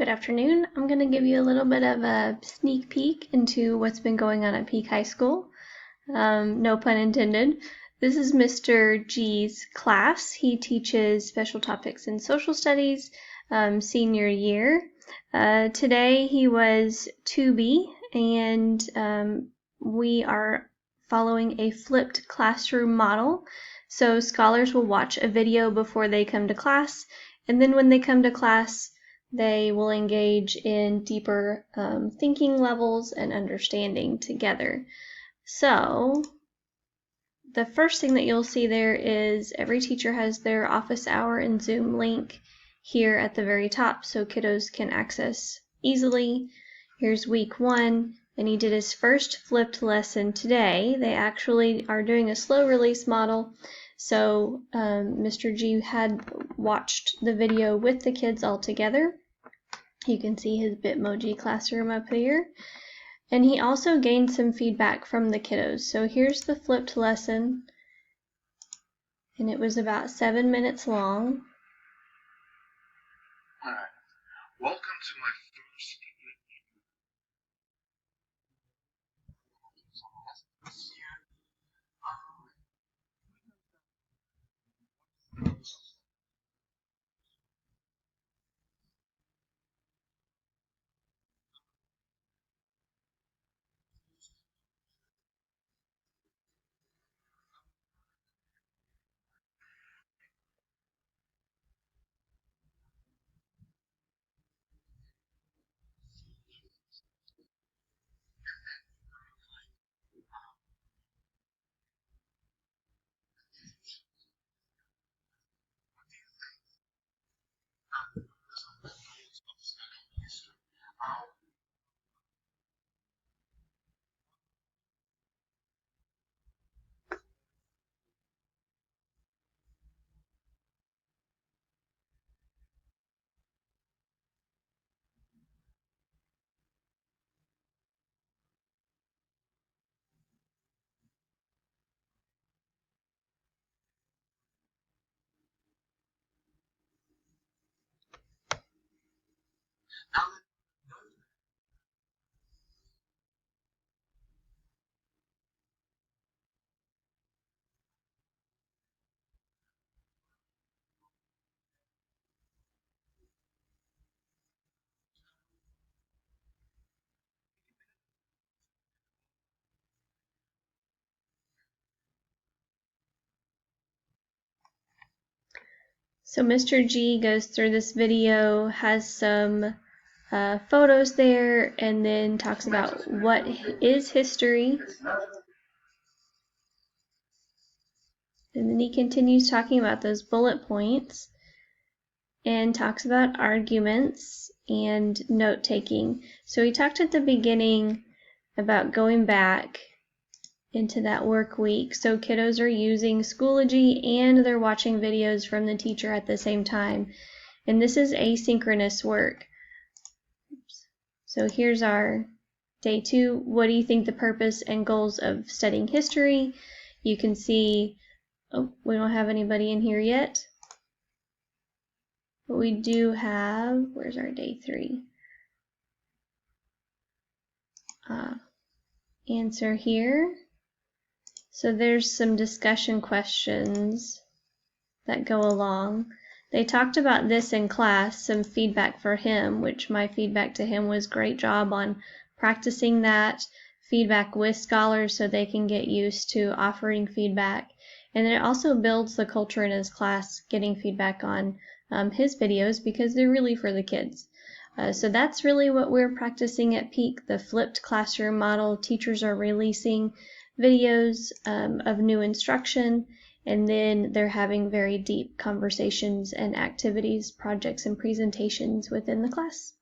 Good afternoon. I'm going to give you a little bit of a sneak peek into what's been going on at Peak High School. No pun intended. This is Mr. G's class. He teaches special topics in social studies, senior year. Today he was 2B, and we are following a flipped classroom model. So scholars will watch a video before they come to class, and then when they come to class, they will engage in deeper thinking levels and understanding together. So the first thing that you'll see there is every teacher has their office hour and Zoom link here at the very top so kiddos can access easily. Here's week 1, and he did his first flipped lesson today. They actually are doing a slow release model. So Mr. G had watched the video with the kids all together. You can see his Bitmoji classroom up here. And he also gained some feedback from the kiddos. So here's the flipped lesson. And it was about 7 minutes long. Hi, welcome to my first So Mr. G goes through this video, has some photos there, and then talks about what is history. And then he continues talking about those bullet points and talks about arguments and note-taking. So he talked at the beginning about going back into that work week. So kiddos are using Schoology and they're watching videos from the teacher at the same time. And this is asynchronous work. So here's our day 2. What do you think the purpose and goals of studying history? You can see, oh, we don't have anybody in here yet. But we do have, where's our day 3? Answer here. So there's some discussion questions that go along. They talked about this in class, some feedback for him, which my feedback to him was great job on practicing that, feedback with scholars so they can get used to offering feedback. And then it also builds the culture in his class, getting feedback on his videos because they're really for the kids. So that's really what we're practicing at Peak, the flipped classroom model. Teachers are releasing videos of new instruction, and then they're having very deep conversations and activities, projects, and presentations within the class.